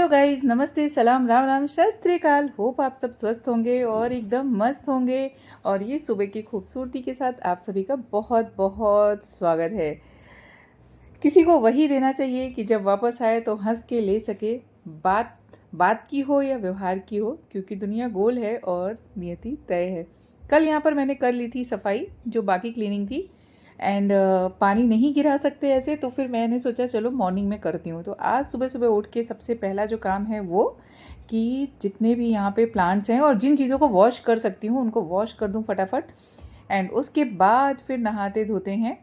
Hello guys, नमस्ते, सलाम, राम राम, सत श्री अकाल। होप आप सब स्वस्थ होंगे और एकदम मस्त होंगे। और ये सुबह की खूबसूरती के साथ आप सभी का बहुत बहुत स्वागत है। किसी को वही देना चाहिए कि जब वापस आए तो हंस के ले सके। बात बात की हो या व्यवहार की हो, क्योंकि दुनिया गोल है और नियति तय है। कल यहाँ पर मैंने कर ली थी सफाई, जो बाकी क्लीनिंग थी। एंड पानी नहीं गिरा सकते ऐसे, तो फिर मैंने सोचा चलो मॉर्निंग में करती हूँ। तो आज सुबह सुबह उठ के सबसे पहला जो काम है वो कि जितने भी यहाँ पे प्लांट्स हैं और जिन चीज़ों को वॉश कर सकती हूँ उनको वॉश कर दूँ फटाफट। एंड उसके बाद फिर नहाते धोते हैं,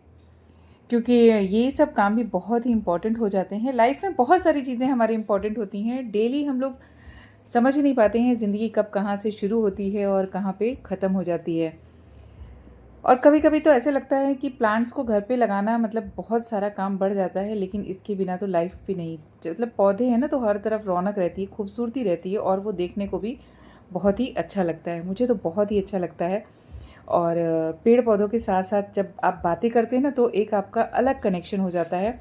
क्योंकि ये सब काम भी बहुत ही इम्पॉर्टेंट हो जाते हैं। लाइफ में बहुत सारी चीज़ें हमारी इम्पॉर्टेंट होती हैं। डेली हम लोग समझ ही नहीं पाते हैं ज़िंदगी कब कहाँ से शुरू होती है और कहाँ पे ख़त्म हो जाती है। और कभी कभी तो ऐसे लगता है कि प्लांट्स को घर पे लगाना मतलब बहुत सारा काम बढ़ जाता है, लेकिन इसके बिना तो लाइफ भी नहीं। मतलब पौधे हैं ना, तो हर तरफ रौनक रहती है, खूबसूरती रहती है और वो देखने को भी बहुत ही अच्छा लगता है। मुझे तो बहुत ही अच्छा लगता है। और पेड़ पौधों के साथ साथ जब आप बातें करते हैं ना, तो एक आपका अलग कनेक्शन हो जाता है,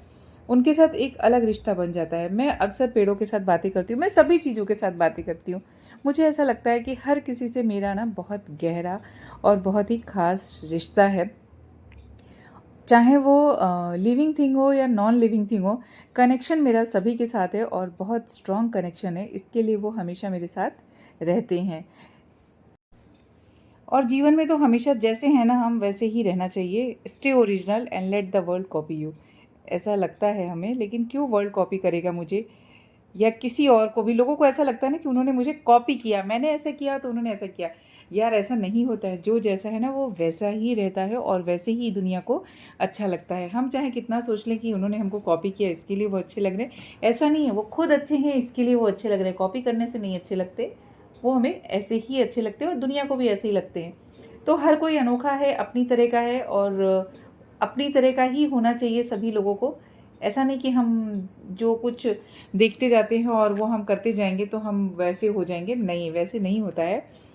उनके साथ एक अलग रिश्ता बन जाता है। मैं अक्सर पेड़ों के साथ बातें करती हूँ, मैं सभी चीज़ों के साथ बातें करती हूँ। मुझे ऐसा लगता है कि हर किसी से मेरा ना बहुत गहरा और बहुत ही ख़ास रिश्ता है। चाहे वो लिविंग थिंग हो या नॉन लिविंग थिंग हो, कनेक्शन मेरा सभी के साथ है और बहुत स्ट्रॉन्ग कनेक्शन है। इसके लिए वो हमेशा मेरे साथ रहते हैं। और जीवन में तो हमेशा जैसे हैं ना हम, वैसे ही रहना चाहिए। Stay original and let the world copy you. ऐसा लगता है हमें, लेकिन क्यों वर्ल्ड कॉपी करेगा मुझे या किसी और को भी। लोगों को ऐसा लगता है ना कि उन्होंने मुझे कॉपी किया, मैंने ऐसा किया तो उन्होंने ऐसा किया। यार ऐसा नहीं होता है। जो जैसा है ना वो वैसा ही रहता है और वैसे ही दुनिया को अच्छा लगता है। हम चाहे कितना सोच लें कि उन्होंने हमको कॉपी किया इसके लिए वो अच्छे लग रहे हैं, ऐसा नहीं है। वो खुद अच्छे हैं इसके लिए वो अच्छे लग रहे हैं। कॉपी करने से नहीं अच्छे लगते, वो हमें ऐसे ही अच्छे लगते हैं और दुनिया को भी ऐसे ही लगते हैं। तो हर कोई अनोखा है, अपनी तरह का है और अपनी तरह का ही होना चाहिए सभी लोगों को। ऐसा नहीं कि हम जो कुछ देखते जाते हैं और वो हम करते जाएंगे तो हम वैसे हो जाएंगे। नहीं, वैसे नहीं होता है।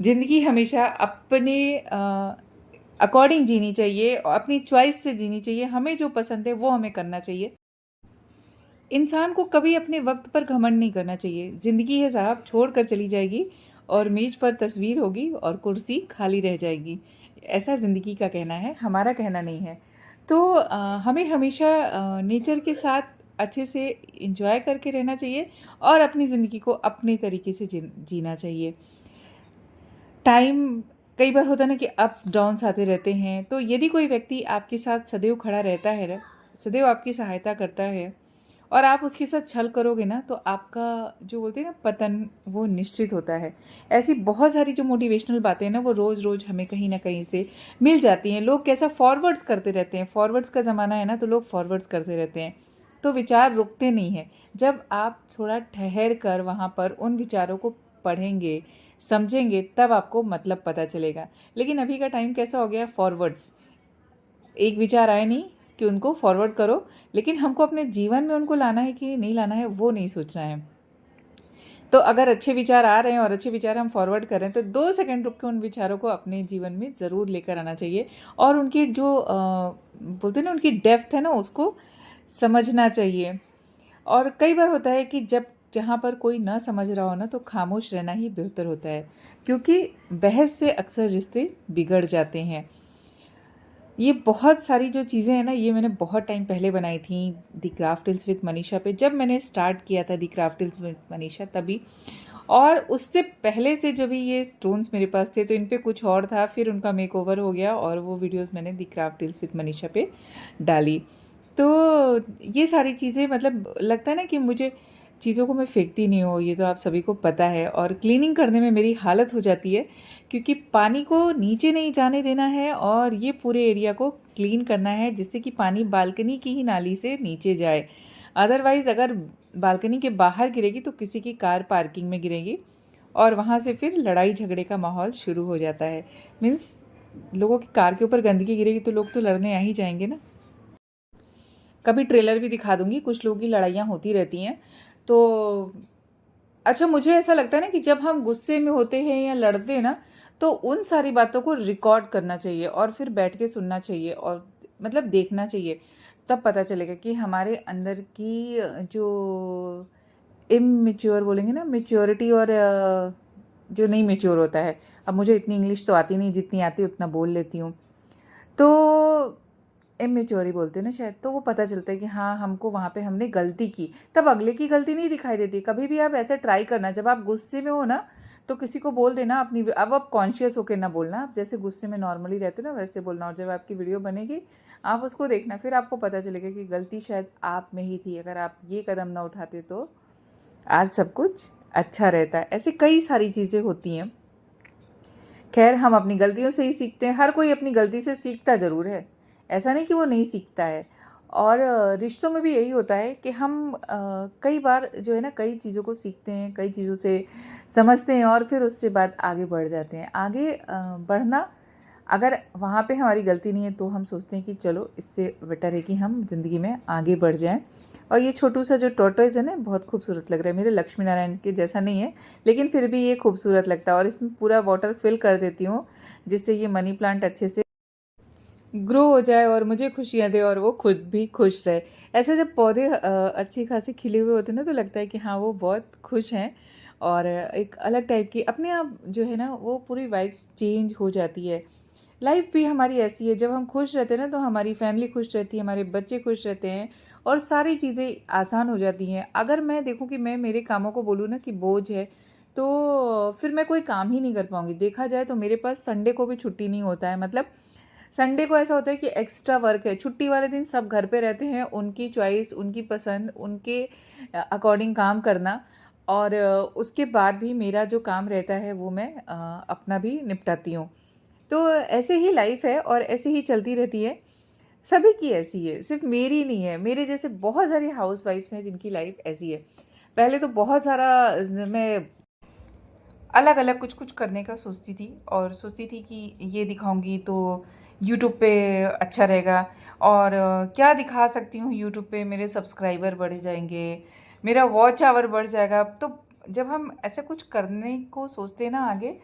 ज़िंदगी हमेशा अपने अकॉर्डिंग जीनी चाहिए और अपनी चॉइस से जीनी चाहिए। हमें जो पसंद है वो हमें करना चाहिए। इंसान को कभी अपने वक्त पर घमंड नहीं करना चाहिए। ज़िंदगी है साहब, छोड़ कर चली जाएगी और मेज पर तस्वीर होगी और कुर्सी खाली रह जाएगी। ऐसा ज़िंदगी का कहना है, हमारा कहना नहीं है। तो हमें हमेशा नेचर के साथ अच्छे से इंजॉय करके रहना चाहिए और अपनी ज़िंदगी को अपने तरीके से जीना चाहिए। टाइम कई बार होता है ना कि अप्स डाउन्स आते रहते हैं। तो यदि कोई व्यक्ति आपके साथ सदैव खड़ा रहता है ना, सदैव आपकी सहायता करता है और आप उसके साथ छल करोगे ना, तो आपका जो बोलते हैं ना पतन, वो निश्चित होता है। ऐसी बहुत सारी जो मोटिवेशनल बातें हैं ना, वो रोज़ रोज़ हमें कहीं ना कहीं से मिल जाती हैं। लोग कैसा फॉरवर्ड्स करते रहते हैं, फॉरवर्ड्स का ज़माना है ना, तो लोग फॉरवर्ड्स करते रहते हैं। तो विचार रुकते नहीं हैं। जब आप थोड़ा ठहर कर वहाँ पर उन विचारों को पढ़ेंगे, समझेंगे, तब आपको मतलब पता चलेगा। लेकिन अभी का टाइम कैसा हो गया, फॉरवर्ड्स। एक विचार आए नहीं कि उनको फॉरवर्ड करो, लेकिन हमको अपने जीवन में उनको लाना है कि नहीं लाना है वो नहीं सोचना है। तो अगर अच्छे विचार आ रहे हैं और अच्छे विचार हम फॉरवर्ड कर रहे हैं, तो 2 सेकंड रुक के उन विचारों को अपने जीवन में ज़रूर लेकर आना चाहिए और उनकी जो बोलते हैं ना उनकी डेप्थ है ना, उसको समझना चाहिए। और कई बार होता है कि जब जहाँ पर कोई ना समझ रहा हो ना, तो खामोश रहना ही बेहतर होता है, क्योंकि बहस से अक्सर रिश्ते बिगड़ जाते हैं। ये बहुत सारी जो चीज़ें हैं ना, ये मैंने बहुत टाइम पहले बनाई थी दी क्राफ्टिल्स विद मनीषा पे। जब मैंने स्टार्ट किया था दी क्राफ्टिल्स विद मनीषा तभी, और उससे पहले से जब भी ये स्टोन्स मेरे पास थे तो इन पे कुछ और था, फिर उनका मेकओवर हो गया और वो वीडियोस मैंने दी क्राफ्टिल्स विद मनीषा पे डाली। तो ये सारी चीज़ें मतलब लगता है ना कि मुझे चीज़ों को मैं फेंकती नहीं हूँ, ये तो आप सभी को पता है। और क्लीनिंग करने में मेरी हालत हो जाती है, क्योंकि पानी को नीचे नहीं जाने देना है और ये पूरे एरिया को क्लीन करना है, जिससे कि पानी बालकनी की ही नाली से नीचे जाए। अदरवाइज़ अगर बालकनी के बाहर गिरेगी तो किसी की कार पार्किंग में गिरेगी और वहाँ से फिर लड़ाई झगड़े का माहौल शुरू हो जाता है। मीन्स लोगों की कार के ऊपर गंदगी गिरेगी तो लोग तो लड़ने आ ही जाएंगे ना। कभी ट्रेलर भी दिखा दूंगी, कुछ लोगों की लड़ाइयाँ होती रहती हैं। तो अच्छा, मुझे ऐसा लगता है ना कि जब हम गुस्से में होते हैं या लड़ते हैं ना, तो उन सारी बातों को रिकॉर्ड करना चाहिए और फिर बैठ के सुनना चाहिए और मतलब देखना चाहिए। तब पता चलेगा कि हमारे अंदर की जो इमैच्योर बोलेंगे ना, मैच्योरिटी और जो नहीं मैच्योर होता है। अब मुझे इतनी इंग्लिश तो आती नहीं, जितनी आती है उतना बोल लेती हूँ। तो इमैच्योर ही बोलते हैं ना शायद, तो वो पता चलता है कि हाँ, हमको वहाँ पे हमने गलती की। तब अगले की गलती नहीं दिखाई देती। कभी भी आप ऐसा ट्राई करना, जब आप गुस्से में हो ना, तो किसी को बोल देना अपनी, अब आप कॉन्शियस होकर ना बोलना, आप जैसे गुस्से में नॉर्मली रहते हो ना वैसे बोलना। और जब आपकी वीडियो बनेगी आप उसको देखना, फिर आपको पता चलेगा कि गलती शायद आप में ही थी। अगर आप ये कदम ना उठाते तो आज सब कुछ अच्छा रहता है। ऐसे कई सारी चीज़ें होती हैं। खैर, हम अपनी गलतियों से ही सीखते हैं। हर कोई अपनी गलती से सीखता ज़रूर है, ऐसा नहीं कि वो नहीं सीखता है। और रिश्तों में भी यही होता है कि हम कई बार जो है ना, कई चीज़ों को सीखते हैं, कई चीज़ों से समझते हैं और फिर उससे बाद आगे बढ़ जाते हैं। आगे बढ़ना, अगर वहाँ पे हमारी गलती नहीं है तो हम सोचते हैं कि चलो इससे बेटर है कि हम ज़िंदगी में आगे बढ़ जाएं। और ये छोटू सा जो टॉर्टोइज है ना, बहुत खूबसूरत लग रहा है। मेरे लक्ष्मी नारायण के जैसा नहीं है, लेकिन फिर भी ये खूबसूरत लगता है। और इसमें पूरा वाटर फिल कर देती हूँ, जिससे ये मनी प्लांट अच्छे से ग्रो हो जाए और मुझे खुशियाँ दे और वो खुद भी खुश रहे। ऐसे जब पौधे अच्छी खासी खिले हुए होते हैं ना, तो लगता है कि हाँ, वो बहुत खुश हैं। और एक अलग टाइप की अपने आप जो है ना, वो पूरी वाइब्स चेंज हो जाती है। लाइफ भी हमारी ऐसी है, जब हम खुश रहते हैं ना, तो हमारी फैमिली खुश रहती है, हमारे बच्चे खुश रहते हैं और सारी चीज़ें आसान हो जाती हैं। अगर मैं देखूँ कि मैं मेरे कामों को बोलूँ ना कि बोझ है, तो फिर मैं कोई काम ही नहीं कर पाऊँगी। देखा जाए तो मेरे पास संडे को भी छुट्टी नहीं होता है। मतलब संडे को ऐसा होता है कि एक्स्ट्रा वर्क है। छुट्टी वाले दिन सब घर पे रहते हैं, उनकी चॉइस, उनकी पसंद, उनके अकॉर्डिंग काम करना। और उसके बाद भी मेरा जो काम रहता है वो मैं अपना भी निपटाती हूँ। तो ऐसे ही लाइफ है और ऐसे ही चलती रहती है। सभी की ऐसी है, सिर्फ मेरी नहीं है। मेरे जैसे बहुत सारी हाउसवाइफ्स हैं जिनकी लाइफ ऐसी है। पहले तो बहुत सारा मैं अलग अलग कुछ कुछ करने का सोचती थी, और सोचती थी कि ये दिखाऊंगी तो यूट्यूब पे अच्छा रहेगा। और क्या दिखा सकती हूँ यूट्यूब पे, मेरे सब्सक्राइबर बढ़ जाएंगे, मेरा वॉच आवर बढ़ जाएगा। तो जब हम ऐसा कुछ करने को सोचते हैं ना आगे,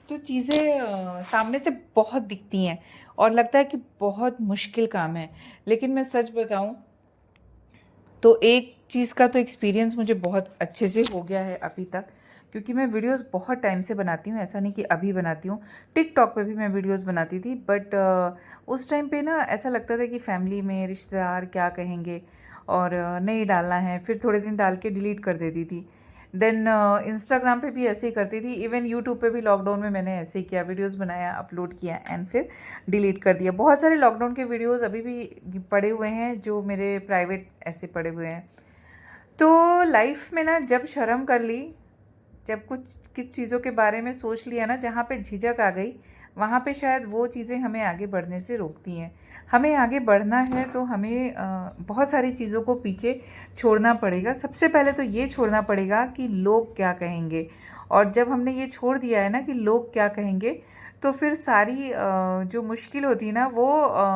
तो चीज़ें सामने से बहुत दिखती हैं और लगता है कि बहुत मुश्किल काम है। लेकिन मैं सच बताऊं तो एक चीज़ का तो एक्सपीरियंस मुझे बहुत अच्छे से हो गया है अभी तक, क्योंकि मैं वीडियोस बहुत टाइम से बनाती हूँ। ऐसा नहीं कि अभी बनाती हूँ। टिकटॉक पे भी मैं वीडियोस बनाती थी, बट उस टाइम पे ना ऐसा लगता था कि फैमिली में रिश्तेदार क्या कहेंगे और नहीं डालना है। फिर थोड़े दिन डाल के डिलीट कर देती थी। देन इंस्टाग्राम पे भी ऐसे ही करती थी। इवन यूट्यूब पे भी लॉकडाउन में मैंने ऐसे ही किया, वीडियोस बनाया, अपलोड किया एंड फिर डिलीट कर दिया। बहुत सारे लॉकडाउन के वीडियोस अभी भी पड़े हुए हैं जो मेरे प्राइवेट ऐसे पड़े हुए हैं। तो लाइफ में ना जब शर्म कर ली, जब कुछ चीज़ों के बारे में सोच लिया ना, जहाँ पे झिझक आ गई, वहाँ पे शायद वो चीज़ें हमें आगे बढ़ने से रोकती हैं। हमें आगे बढ़ना है तो हमें बहुत सारी चीज़ों को पीछे छोड़ना पड़ेगा। सबसे पहले तो ये छोड़ना पड़ेगा कि लोग क्या कहेंगे। और जब हमने ये छोड़ दिया है ना कि लोग क्या कहेंगे, तो फिर सारी जो मुश्किल होती है ना वो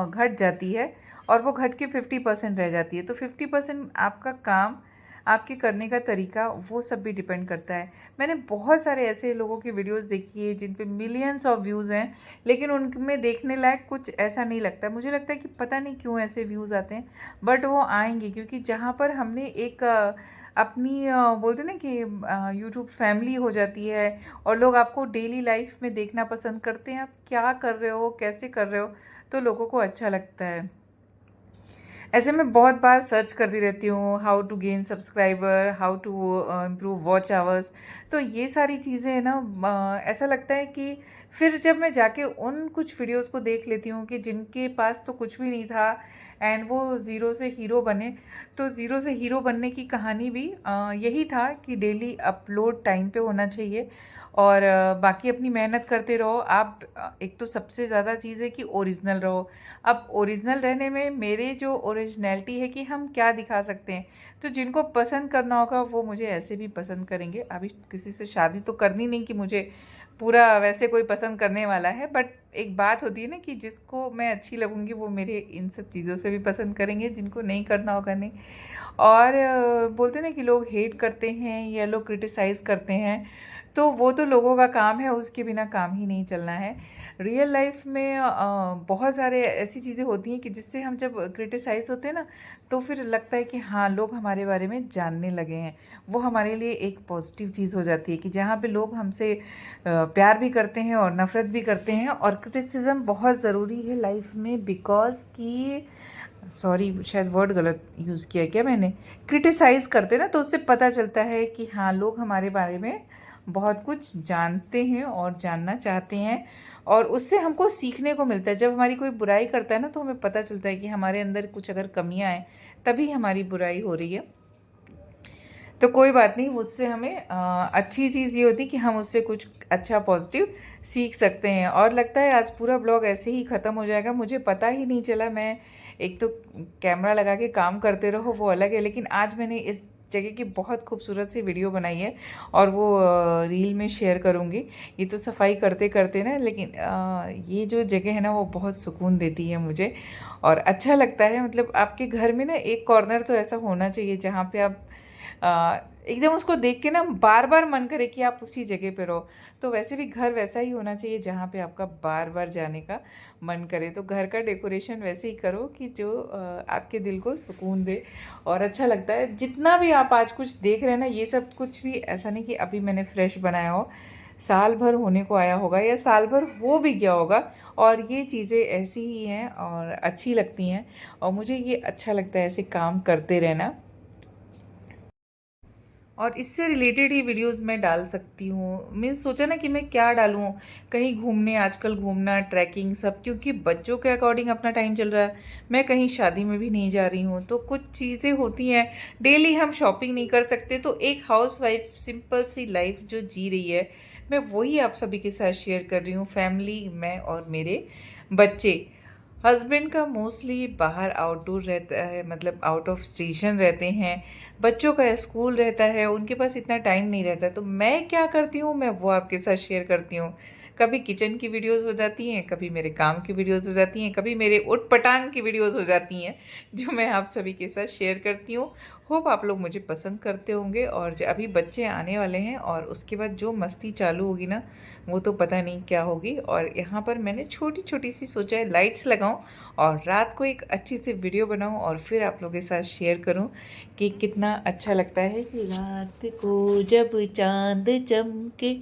घट जाती है, और वो घट के 50% रह जाती है। तो 50% आपका काम, आपके करने का तरीका, वो सब भी डिपेंड करता है। मैंने बहुत सारे ऐसे लोगों की वीडियोस देखी है जिन पे मिलियंस ऑफ व्यूज़ हैं, लेकिन उनमें देखने लायक कुछ ऐसा नहीं लगता। मुझे लगता है कि पता नहीं क्यों ऐसे व्यूज़ आते हैं, बट वो आएंगे क्योंकि जहाँ पर हमने एक अपनी बोलते ना कि यूट्यूब फैमिली हो जाती है और लोग आपको डेली लाइफ में देखना पसंद करते हैं, आप क्या कर रहे हो, कैसे कर रहे हो, तो लोगों को अच्छा लगता है। ऐसे मैं बहुत बार सर्च करती रहती हूँ, how to gain subscriber, how to improve watch hours. तो ये सारी चीज़ें ना ऐसा लगता है कि फिर जब मैं जाके उन कुछ वीडियोस को देख लेती हूँ कि जिनके पास तो कुछ भी नहीं था एंड वो ज़ीरो से हीरो बने। तो ज़ीरो से हीरो बनने की कहानी भी यही था कि डेली अपलोड टाइम पे होना चाहिए और बाकी अपनी मेहनत करते रहो आप। एक तो सबसे ज़्यादा चीज़ है कि ओरिजिनल रहो। अब ओरिजिनल रहने में मेरे जो ओरिजिनलिटी है कि हम क्या दिखा सकते हैं, तो जिनको पसंद करना होगा वो मुझे ऐसे भी पसंद करेंगे। अभी किसी से शादी तो करनी नहीं कि मुझे पूरा वैसे कोई पसंद करने वाला है, बट एक बात होती है ना कि जिसको मैं अच्छी लगूंगी वो मेरे इन सब चीज़ों से भी पसंद करेंगे, जिनको नहीं करना होगा नहीं। और बोलते ना कि लोग हेट करते हैं या लोग क्रिटिसाइज़ करते हैं, तो वो तो लोगों का काम है, उसके बिना काम ही नहीं चलना है। रियल लाइफ में बहुत सारे ऐसी चीज़ें होती हैं कि जिससे हम जब क्रिटिसाइज़ होते हैं ना, तो फिर लगता है कि हाँ, लोग हमारे बारे में जानने लगे हैं। वो हमारे लिए एक पॉजिटिव चीज़ हो जाती है कि जहाँ पे लोग हमसे प्यार भी करते हैं और नफ़रत भी करते हैं। और क्रिटिसिज्म बहुत ज़रूरी है लाइफ में, बिकॉज़ कि सॉरी, शायद वर्ड गलत यूज़ किया क्या मैंने, क्रिटिसाइज़ करते ना, तो उससे पता चलता है कि हाँ, लोग हमारे बारे में बहुत कुछ जानते हैं और जानना चाहते हैं। और उससे हमको सीखने को मिलता है। जब हमारी कोई बुराई करता है ना, तो हमें पता चलता है कि हमारे अंदर कुछ अगर कमियां हैं, तभी हमारी बुराई हो रही है। तो कोई बात नहीं, उससे हमें अच्छी चीज़ ये होती है कि हम उससे कुछ अच्छा पॉजिटिव सीख सकते हैं। और लगता है आज पूरा ब्लॉग ऐसे ही ख़त्म हो जाएगा, मुझे पता ही नहीं चला। मैं एक तो कैमरा लगा के काम करते रहो वो अलग है, लेकिन आज मैंने इस जगह की बहुत खूबसूरत सी वीडियो बनाई है और वो रील में शेयर करूँगी। ये तो सफाई करते करते ना, लेकिन ये जो जगह है ना, वो बहुत सुकून देती है मुझे और अच्छा लगता है। मतलब आपके घर में ना एक कॉर्नर तो ऐसा होना चाहिए जहाँ पे आप एकदम उसको देख के ना बार बार मन करे कि आप उसी जगह पे रहो। तो वैसे भी घर वैसा ही होना चाहिए जहाँ पे आपका बार बार जाने का मन करे। तो घर का डेकोरेशन वैसे ही करो कि जो आपके दिल को सुकून दे और अच्छा लगता है। जितना भी आप आज कुछ देख रहे हैं ना, ये सब कुछ भी ऐसा नहीं कि अभी मैंने फ्रेश बनाया हो, साल भर होने को आया होगा या साल भर हो भी गया होगा। और ये चीज़ें ऐसी ही हैं और अच्छी लगती हैं और मुझे ये अच्छा लगता है ऐसे काम करते रहना। और इससे रिलेटेड ही वीडियोस मैं डाल सकती हूँ। मैं सोचा ना कि मैं क्या डालूँ, कहीं घूमने, आजकल घूमना, ट्रैकिंग सब, क्योंकि बच्चों के अकॉर्डिंग अपना टाइम चल रहा है। मैं कहीं शादी में भी नहीं जा रही हूँ, तो कुछ चीज़ें होती हैं। डेली हम शॉपिंग नहीं कर सकते, तो एक हाउसवाइफ सिंपल सी लाइफ जो जी रही है, मैं वही आप सभी के साथ शेयर कर रही हूँ। फैमिली, मैं और मेरे बच्चे। हस्बैंड का मोस्टली बाहर आउटडोर रहता है, मतलब आउट ऑफ स्टेशन रहते हैं। बच्चों का स्कूल रहता है, उनके पास इतना टाइम नहीं रहता। तो मैं क्या करती हूँ, मैं वो आपके साथ शेयर करती हूँ। कभी किचन की वीडियोस हो जाती हैं, कभी मेरे काम की वीडियोस हो जाती हैं, कभी मेरे उठ पटांग की वीडियोस हो जाती हैं, जो मैं आप सभी के साथ शेयर करती हूँ। होप आप लोग मुझे पसंद करते होंगे। और अभी बच्चे आने वाले हैं और उसके बाद जो मस्ती चालू होगी ना, वो तो पता नहीं क्या होगी। और यहाँ पर मैंने छोटी छोटी सी सोचा है लाइट्स लगाऊं और रात को एक अच्छी सी वीडियो बनाऊं और फिर आप लोगों के साथ शेयर करूं कि कितना अच्छा लगता है कि रात को जब चांद चमके।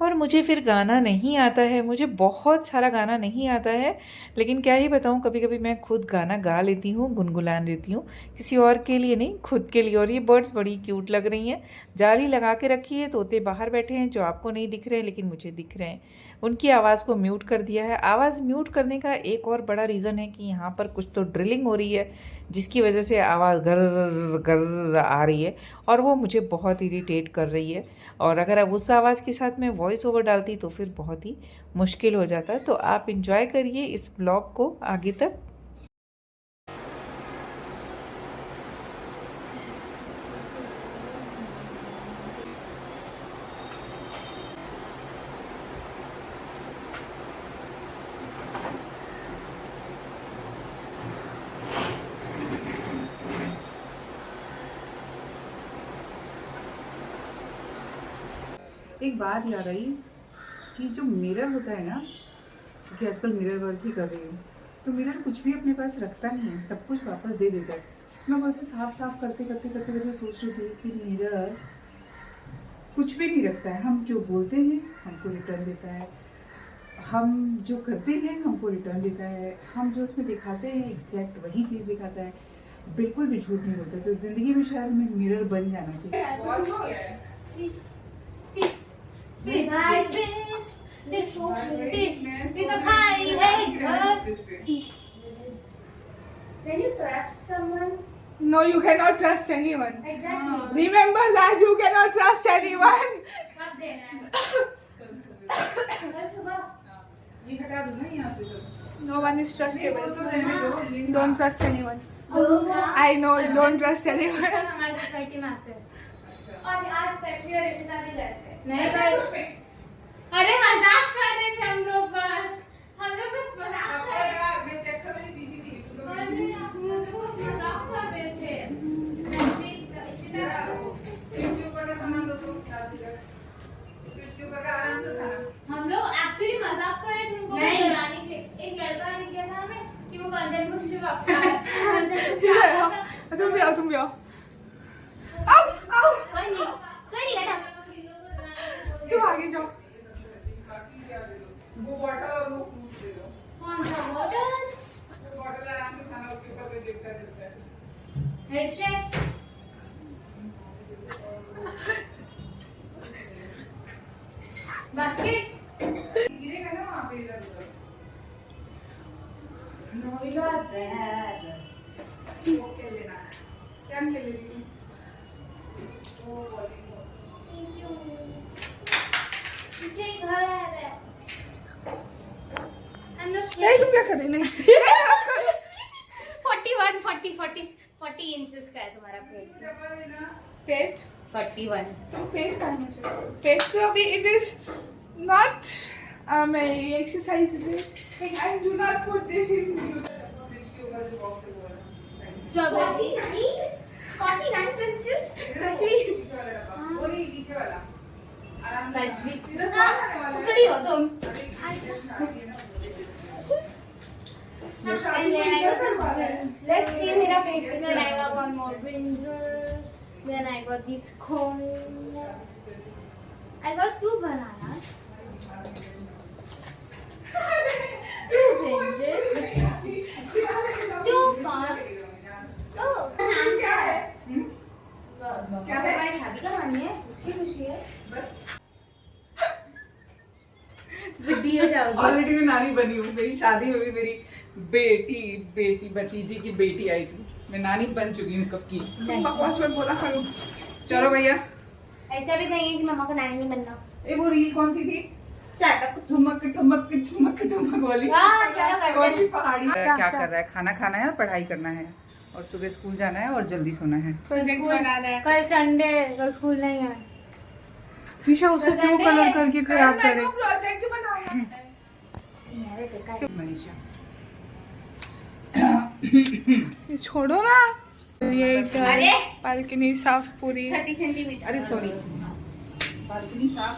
और मुझे फिर गाना नहीं आता है, मुझे बहुत सारा गाना नहीं आता है, लेकिन क्या ही बताऊं, कभी कभी मैं खुद गाना गा लेती हूँ, गुनगुना लेती हूँ, किसी और के लिए नहीं, खुद के लिए। और ये बर्ड्स बड़ी क्यूट लग रही हैं। जाली लगा के रखी है, तोते बाहर बैठे हैं जो आपको नहीं दिख रहे हैं लेकिन मुझे दिख रहे हैं। उनकी आवाज़ को म्यूट कर दिया है। आवाज़ म्यूट करने का एक और बड़ा रीज़न है कि यहाँ पर कुछ तो ड्रिलिंग हो रही है, जिसकी वजह से आवाज़ गर गर आ रही है और वो मुझे बहुत इरिटेट कर रही है। और अगर अब उस आवाज़ के साथ मैं वॉइस ओवर डालती तो फिर बहुत ही मुश्किल हो जाता। तो आप इंजॉय करिए इस ब्लॉग को आगे तक। एक बात याद आई कि जो मिरर होता है ना, क्योंकि आजकल मिरर वर्क ही कर रही हूँ, तो मिरर कुछ भी अपने पास रखता नहीं है, सब कुछ वापस दे देता है। मैं बहुत से साफ साफ करते करते करते करते सोच रही थी कि मिरर कुछ भी नहीं रखता है। हम जो बोलते हैं हमको रिटर्न देता है, हम जो करते हैं हमको रिटर्न देता है, हम जो उसमें दिखाते हैं एग्जैक्ट वही चीज़ दिखाता है, बिल्कुल भी झूठ नहीं बोलता। तो ज़िंदगी में शायद हमें मिरर बन जाना चाहिए। Can you trust someone? No, you cannot trust anyone. Exactly. Remember that you cannot trust anyone. कब देना है? कल सुबह। ये हटा दो ना यहाँ से सब। No one is trustable. Don't trust anyone. लोग ना I know, don't trust anyone. हमारी सोसाइटी में आते हैं और आज स्पेशली रिश्ता भी गए थे। नहीं गए। अरे मजाक कर रहे थे हम लोग, बस हम लोग बस मजाक कर रहे थे। मैं चेक कर रही सीसीटीवी। अरे हम लोग बस मजाक कर रहे थे। इसके ऊपर का सामान दो तो फ्रिज के ऊपर का आराम से खाना। हम लोग एक्चुअली मजाक कर रहे थे, उनको तुम भी आओ तुम भी आओ आओ आओ कोई नहीं है ना तुम आगे जाओ वो बॉटल और वो फ्रूट्स दे दो। कौन सा बॉटल वो बॉटल आराम से खाना उसके ऊपर पे गिरता रहता है। हेड शेक बास्केट गिरेगा ना वहाँ पे इधर उधर। वो खेल लेना। क्या खेल लेगी? वो वॉलीबॉल। पीछे घर आ रहा है हम लोग नहीं तुम क्या कर रहे नहीं 40 इंचेस का है तुम्हारा पेट डब्बा देना। पेट 41 तुम पेट करना चाहिए पेट तो अभी it is not exercise and do not put this in fridge के ऊपर जो बॉक्स है वो वाला। so 49 inches कश्मीर पीछे वाला डब्बा। वो नहीं पीछे वाला। आराम से। कश्मीर इधर कौन खाने वाला है? खड़ी हो तुम Let's see मेरा पेट then I got one more brinjal then I got this cone I got 2 bananas 2 brinjal 2 corn oh क्या है क्या है? हमारी शादी करवानी है उसकी खुशी है बस। बुद्धि हो जाओगी ऑलरेडी मैं नानी बनी हूँ। मेरी शादी में भी मेरी बेटी भतीजी की बेटी आई थी। मैं नानी बन चुकी हूँ कब की। तुम बकवास में बोला करो चलो भैया। ऐसा भी नहीं है कि मामा को नानी नहीं बनना ए वो रील कौन सी थी? चटक ठुमक ठुमक ठुमक ठुमक वाली। हाँ चलो करते कौन सी हैं पहाड़ी? क्या कर रहा है? खाना खाना है और पढ़ाई करना है और सुबह स्कूल जाना है और जल्दी सोना है। प्रोजेक्ट बनाना है कल संडे कल स्कूल नहीं है ईशा उसको क्यों कलर करके खराब करे? प्रोजेक्ट बनाना है मनीषा ये छोड़ो ना ये अरे! बालकनी साफ पूरी 30 सेंटीमीटर अरे सॉरी बालकनी साफ